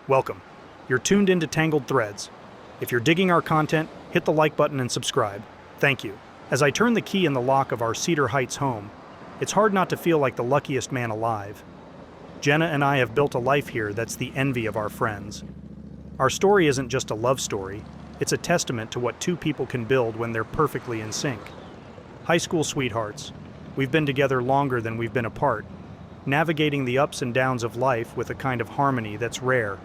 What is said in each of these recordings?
Welcome. You're tuned into Tangled Threads. If you're digging our content, hit the like button and subscribe. Thank you. As I turn the key in the lock of our Cedar Heights home, it's hard not to feel like the luckiest man alive. Jenna and I have built a life here that's the envy of our friends. Our story isn't just a love story, it's a testament to what two people can build when they're perfectly in sync. High school sweethearts, we've been together longer than we've been apart, navigating the ups and downs of life with a kind of harmony that's rare.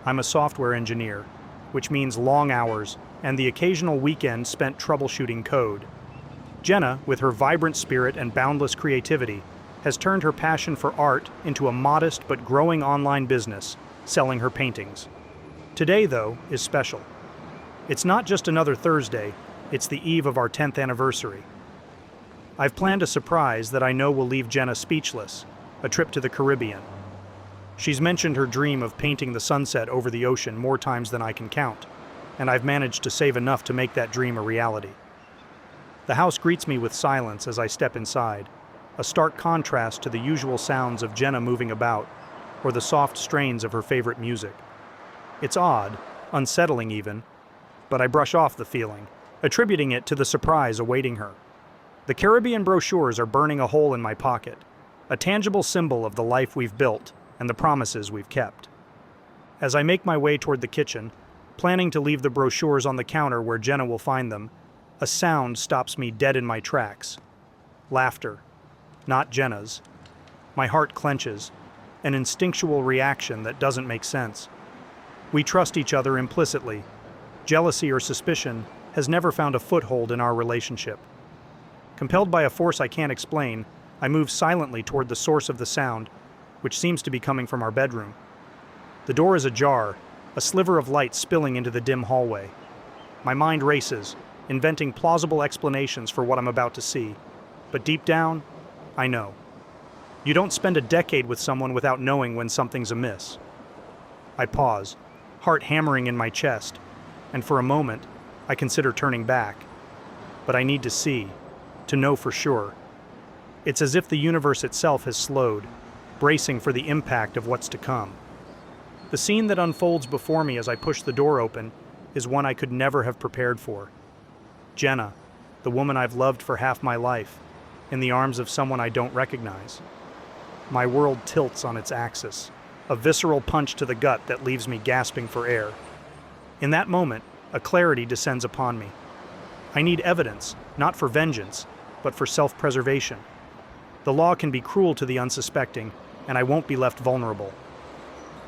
I'm a software engineer, which means long hours and the occasional weekend spent troubleshooting code. Jenna, with her vibrant spirit and boundless creativity, has turned her passion for art into a modest but growing online business, selling her paintings. Today, though, is special. It's not just another Thursday, it's the eve of our 10th anniversary. I've planned a surprise that I know will leave Jenna speechless, a trip to the Caribbean. She's mentioned her dream of painting the sunset over the ocean more times than I can count, and I've managed to save enough to make that dream a reality. The house greets me with silence as I step inside, a stark contrast to the usual sounds of Jenna moving about, or the soft strains of her favorite music. It's odd, unsettling even, but I brush off the feeling, attributing it to the surprise awaiting her. The Caribbean brochures are burning a hole in my pocket, a tangible symbol of the life we've built and the promises we've kept. As I make my way toward the kitchen, planning to leave the brochures on the counter where Jenna will find them, a sound stops me dead in my tracks. Laughter, not Jenna's. My heart clenches, an instinctual reaction that doesn't make sense. We trust each other implicitly. Jealousy or suspicion has never found a foothold in our relationship. Compelled by a force I can't explain, I move silently toward the source of the sound, which seems to be coming from our bedroom. The door is ajar, a sliver of light spilling into the dim hallway. My mind races, inventing plausible explanations for what I'm about to see. But deep down, I know. You don't spend a decade with someone without knowing when something's amiss. I pause, heart hammering in my chest, and for a moment, I consider turning back. But I need to see, to know for sure. It's as if the universe itself has slowed, bracing for the impact of what's to come. The scene that unfolds before me as I push the door open is one I could never have prepared for. Jenna, the woman I've loved for half my life, in the arms of someone I don't recognize. My world tilts on its axis, a visceral punch to the gut that leaves me gasping for air. In that moment, a clarity descends upon me. I need evidence, not for vengeance, but for self-preservation. The law can be cruel to the unsuspecting, and I won't be left vulnerable.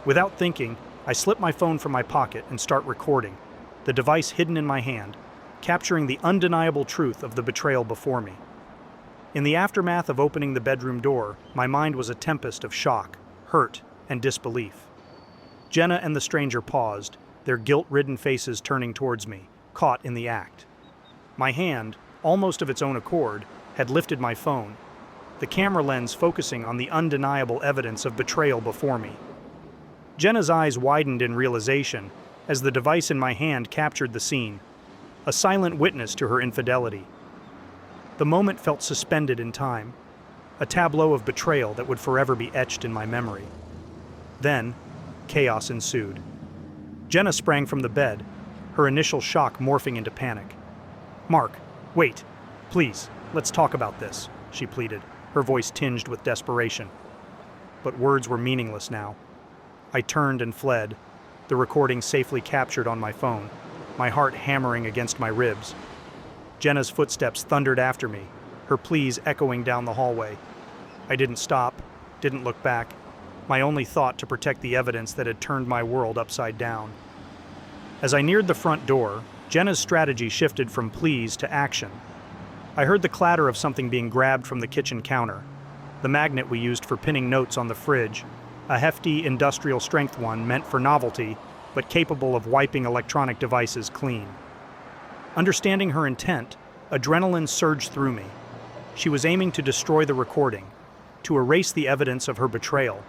Without thinking, I slip my phone from my pocket and start recording, the device hidden in my hand, capturing the undeniable truth of the betrayal before me. In the aftermath of opening the bedroom door, my mind was a tempest of shock, hurt, and disbelief. Jenna and the stranger paused, their guilt-ridden faces turning towards me, caught in the act. My hand, almost of its own accord, had lifted my phone, the camera lens focusing on the undeniable evidence of betrayal before me. Jenna's eyes widened in realization as the device in my hand captured the scene, a silent witness to her infidelity. The moment felt suspended in time, a tableau of betrayal that would forever be etched in my memory. Then, chaos ensued. Jenna sprang from the bed, her initial shock morphing into panic. "Mark, wait, please, let's talk about this," she pleaded, her voice tinged with desperation. But words were meaningless now. I turned and fled, the recording safely captured on my phone, my heart hammering against my ribs. Jenna's footsteps thundered after me, her pleas echoing down the hallway. I didn't stop, didn't look back, my only thought to protect the evidence that had turned my world upside down. As I neared the front door, Jenna's strategy shifted from pleas to action. I heard the clatter of something being grabbed from the kitchen counter, the magnet we used for pinning notes on the fridge, a hefty industrial-strength one meant for novelty, but capable of wiping electronic devices clean. Understanding her intent, adrenaline surged through me. She was aiming to destroy the recording, to erase the evidence of her betrayal.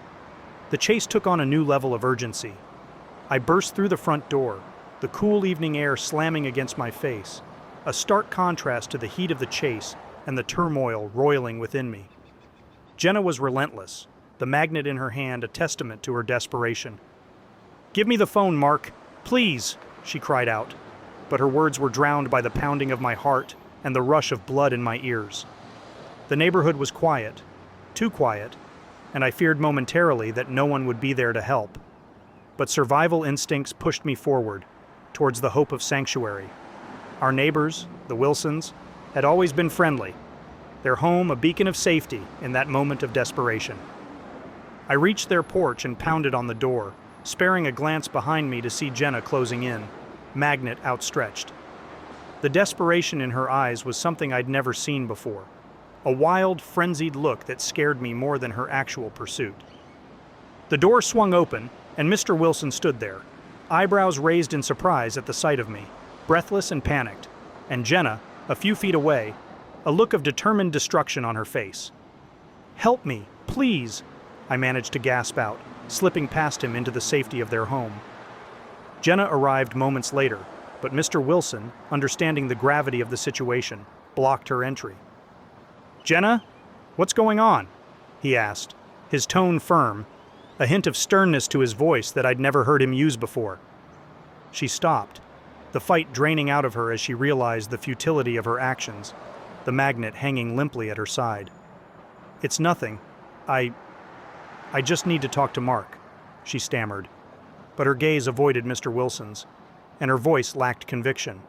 The chase took on a new level of urgency. I burst through the front door, the cool evening air slamming against my face, a stark contrast to the heat of the chase and the turmoil roiling within me. Jenna was relentless, the magnet in her hand a testament to her desperation. "Give me the phone, Mark. Please," she cried out. But her words were drowned by the pounding of my heart and the rush of blood in my ears. The neighborhood was quiet, too quiet, and I feared momentarily that no one would be there to help. But survival instincts pushed me forward, towards the hope of sanctuary. Our neighbors, the Wilsons, had always been friendly, their home a beacon of safety in that moment of desperation. I reached their porch and pounded on the door, sparing a glance behind me to see Jenna closing in, magnet outstretched. The desperation in her eyes was something I'd never seen before, a wild, frenzied look that scared me more than her actual pursuit. The door swung open, and Mr. Wilson stood there, eyebrows raised in surprise at the sight of me, breathless and panicked, and Jenna, a few feet away, a look of determined destruction on her face. "Help me, please," I managed to gasp out, slipping past him into the safety of their home. Jenna arrived moments later, but Mr. Wilson, understanding the gravity of the situation, blocked her entry. "Jenna, what's going on?" he asked, his tone firm, a hint of sternness to his voice that I'd never heard him use before. She stopped, the fight draining out of her as she realized the futility of her actions, the magnet hanging limply at her side. "It's nothing. I just need to talk to Mark," she stammered. But her gaze avoided Mr. Wilson's, and her voice lacked conviction.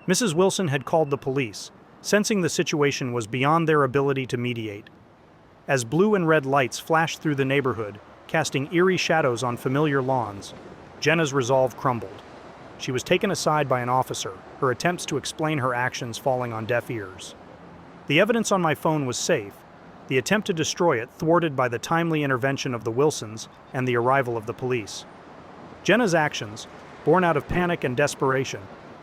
Mrs. Wilson had called the police, sensing the situation was beyond their ability to mediate. As blue and red lights flashed through the neighborhood, casting eerie shadows on familiar lawns, Jenna's resolve crumbled. She was taken aside by an officer, her attempts to explain her actions falling on deaf ears. The evidence on my phone was safe, the attempt to destroy it thwarted by the timely intervention of the Wilsons and the arrival of the police. Jenna's actions, born out of panic and desperation,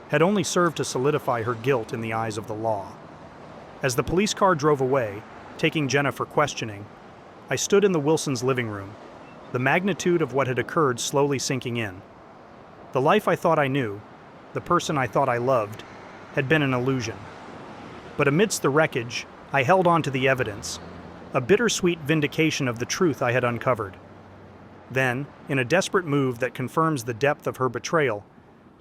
had only served to solidify her guilt in the eyes of the law. As the police car drove away, taking Jenna for questioning, I stood in the Wilsons' living room, the magnitude of what had occurred slowly sinking in. The life I thought I knew, the person I thought I loved, had been an illusion. But amidst the wreckage, I held on to the evidence, a bittersweet vindication of the truth I had uncovered. Then, in a desperate move that confirms the depth of her betrayal,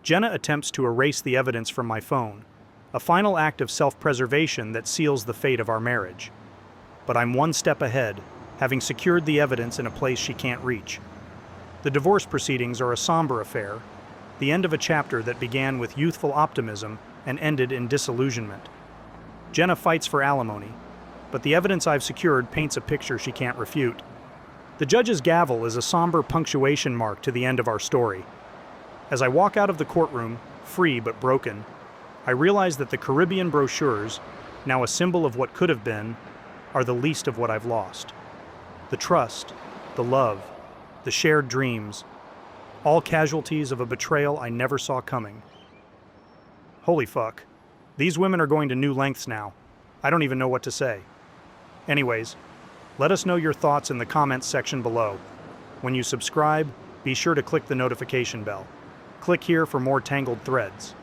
Jenna attempts to erase the evidence from my phone, a final act of self-preservation that seals the fate of our marriage. But I'm one step ahead, having secured the evidence in a place she can't reach. The divorce proceedings are a somber affair, the end of a chapter that began with youthful optimism and ended in disillusionment. Jenna fights for alimony, but the evidence I've secured paints a picture she can't refute. The judge's gavel is a somber punctuation mark to the end of our story. As I walk out of the courtroom, free but broken, I realize that the Caribbean brochures, now a symbol of what could have been, are the least of what I've lost. The trust, the love, the shared dreams, all casualties of a betrayal I never saw coming. Holy fuck. These women are going to new lengths now. I don't even know what to say. Anyways, let us know your thoughts in the comments section below. When you subscribe, be sure to click the notification bell. Click here for more Tangled threads.